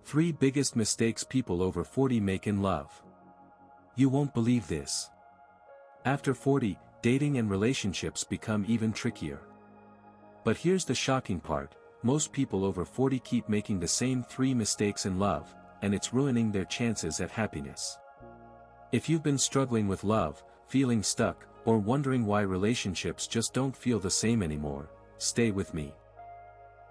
3 biggest mistakes people over 40 make in love. You won't believe this. After 40, dating and relationships become even trickier. But here's the shocking part, most people over 40 keep making the same 3 mistakes in love, and it's ruining their chances at happiness. If you've been struggling with love, feeling stuck, or wondering why relationships just don't feel the same anymore, stay with me.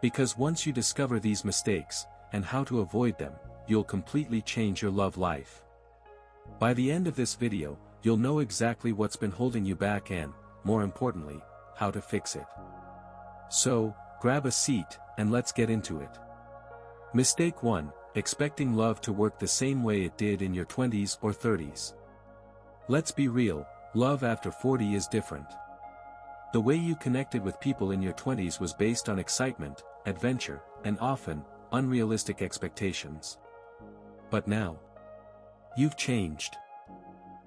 Because once you discover these mistakes, and how to avoid them, you'll completely change your love life. By the end of this video, you'll know exactly what's been holding you back and, more importantly, how to fix it. So, grab a seat, and let's get into it. Mistake 1, expecting love to work the same way it did in your 20s or 30s. Let's be real, love after 40 is different. The way you connected with people in your 20s was based on excitement, adventure, and often, unrealistic expectations. But now, you've changed.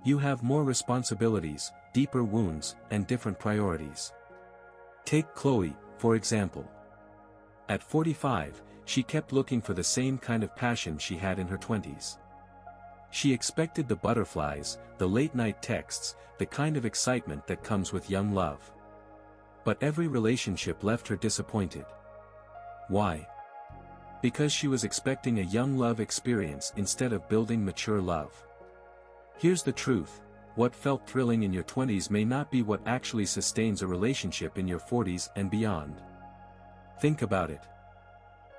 You have more responsibilities, deeper wounds, and different priorities. Take Chloe, for example. At 45, she kept looking for the same kind of passion she had in her 20s. She expected the butterflies, the late-night texts, the kind of excitement that comes with young love. But every relationship left her disappointed. Why? Because she was expecting a young love experience instead of building mature love. Here's the truth, what felt thrilling in your 20s may not be what actually sustains a relationship in your 40s and beyond. Think about it.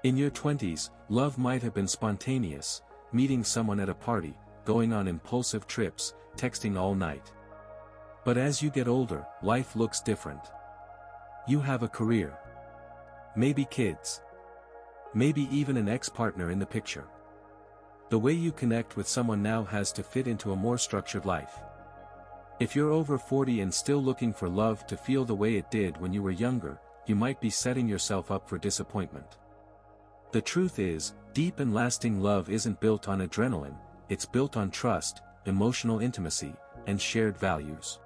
In your 20s, love might have been spontaneous, meeting someone at a party, going on impulsive trips, texting all night. But as you get older, life looks different. You have a career. Maybe kids. Maybe even an ex-partner in the picture. The way you connect with someone now has to fit into a more structured life. If you're over 40 and still looking for love to feel the way it did when you were younger, you might be setting yourself up for disappointment. The truth is, deep and lasting love isn't built on adrenaline, it's built on trust, emotional intimacy, and shared values.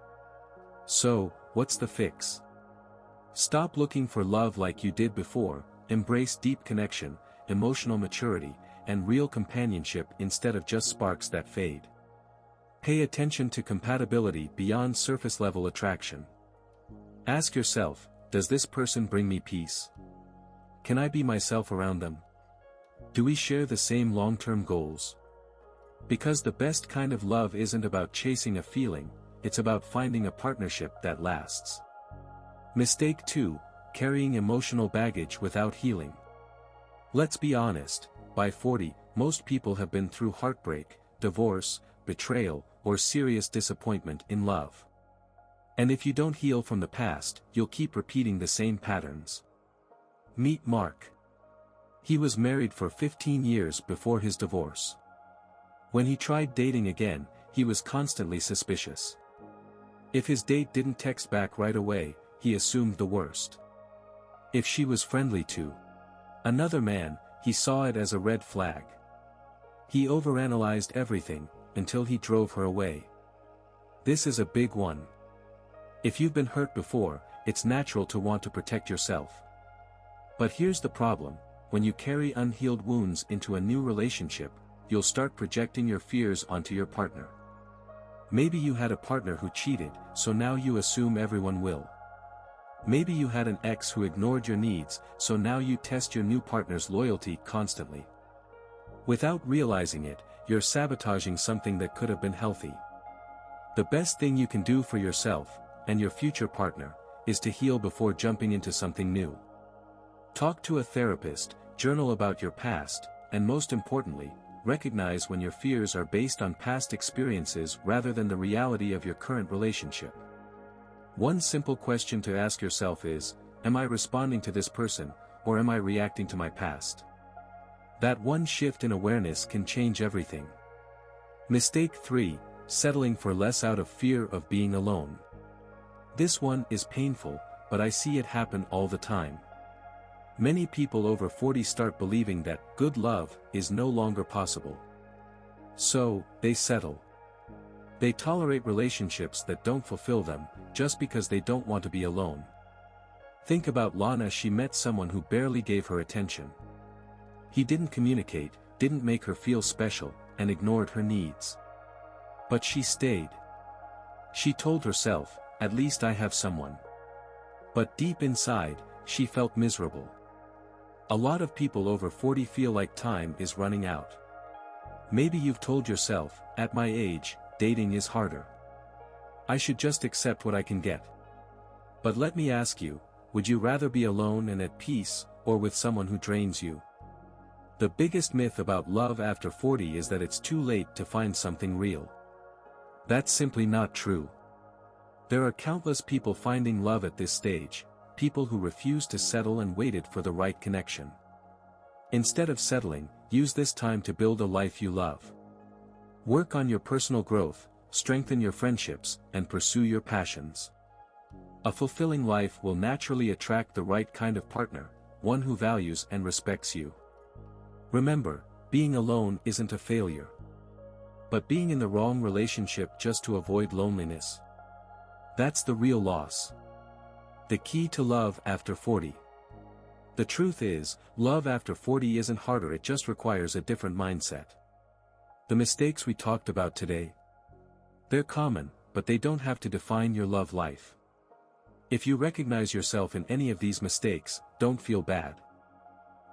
So, what's the fix? Stop looking for love like you did before, embrace deep connection, emotional maturity, and real companionship instead of just sparks that fade. Pay attention to compatibility beyond surface-level attraction. Ask yourself, does this person bring me peace? Can I be myself around them? Do we share the same long-term goals? Because the best kind of love isn't about chasing a feeling, it's about finding a partnership that lasts. Mistake 2, carrying emotional baggage without healing. Let's be honest, by 40, most people have been through heartbreak, divorce, betrayal, or serious disappointment in love. And if you don't heal from the past, you'll keep repeating the same patterns. Meet Mark. He was married for 15 years before his divorce. When he tried dating again, he was constantly suspicious. If his date didn't text back right away, he assumed the worst. If she was friendly to another man, he saw it as a red flag. He overanalyzed everything, until he drove her away. This is a big one. If you've been hurt before, it's natural to want to protect yourself. But here's the problem, when you carry unhealed wounds into a new relationship, you'll start projecting your fears onto your partner. Maybe you had a partner who cheated, so now you assume everyone will. Maybe you had an ex who ignored your needs, so now you test your new partner's loyalty constantly. Without realizing it, you're sabotaging something that could have been healthy. The best thing you can do for yourself, and your future partner, is to heal before jumping into something new. Talk to a therapist, journal about your past, and most importantly, recognize when your fears are based on past experiences rather than the reality of your current relationship. One simple question to ask yourself is, am I responding to this person, or am I reacting to my past? That one shift in awareness can change everything. Mistake 3, settling for less out of fear of being alone. This one is painful, but I see it happen all the time. Many people over 40 start believing that good love is no longer possible. So, they settle. They tolerate relationships that don't fulfill them, just because they don't want to be alone. Think about Lana. She met someone who barely gave her attention. He didn't communicate, didn't make her feel special, and ignored her needs. But she stayed. She told herself, "At least I have someone." But deep inside, she felt miserable. A lot of people over 40 feel like time is running out. Maybe you've told yourself, "At my age, dating is harder. I should just accept what I can get." But let me ask you, would you rather be alone and at peace, or with someone who drains you? The biggest myth about love after 40 is that it's too late to find something real. That's simply not true. There are countless people finding love at this stage, people who refuse to settle and waited for the right connection. Instead of settling, use this time to build a life you love. Work on your personal growth, strengthen your friendships, and pursue your passions. A fulfilling life will naturally attract the right kind of partner, one who values and respects you. Remember, being alone isn't a failure. But being in the wrong relationship just to avoid loneliness, that's the real loss. The key to love after 40. The truth is, love after 40 isn't harder, it just requires a different mindset. The mistakes we talked about today, they're common, but they don't have to define your love life. If you recognize yourself in any of these mistakes, don't feel bad.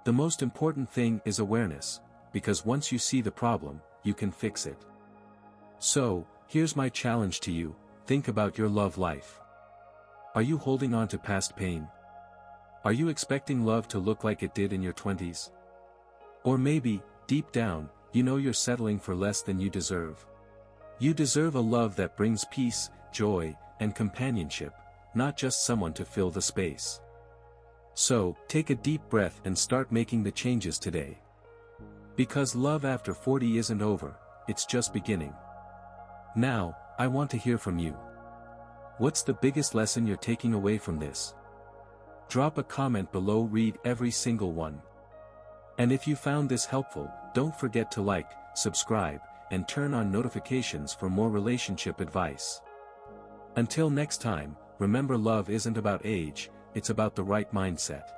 The most important thing is awareness, because once you see the problem, you can fix it. So, here's my challenge to you: think about your love life. Are you holding on to past pain? Are you expecting love to look like it did in your 20s? Or maybe, deep down, you know you're settling for less than you deserve. You deserve a love that brings peace, joy, and companionship, not just someone to fill the space. So, take a deep breath and start making the changes today. Because love after 40 isn't over, it's just beginning. Now, I want to hear from you. What's the biggest lesson you're taking away from this? Drop a comment below, read every single one. And if you found this helpful, don't forget to like, subscribe, and turn on notifications for more relationship advice. Until next time, remember, love isn't about age, it's about the right mindset.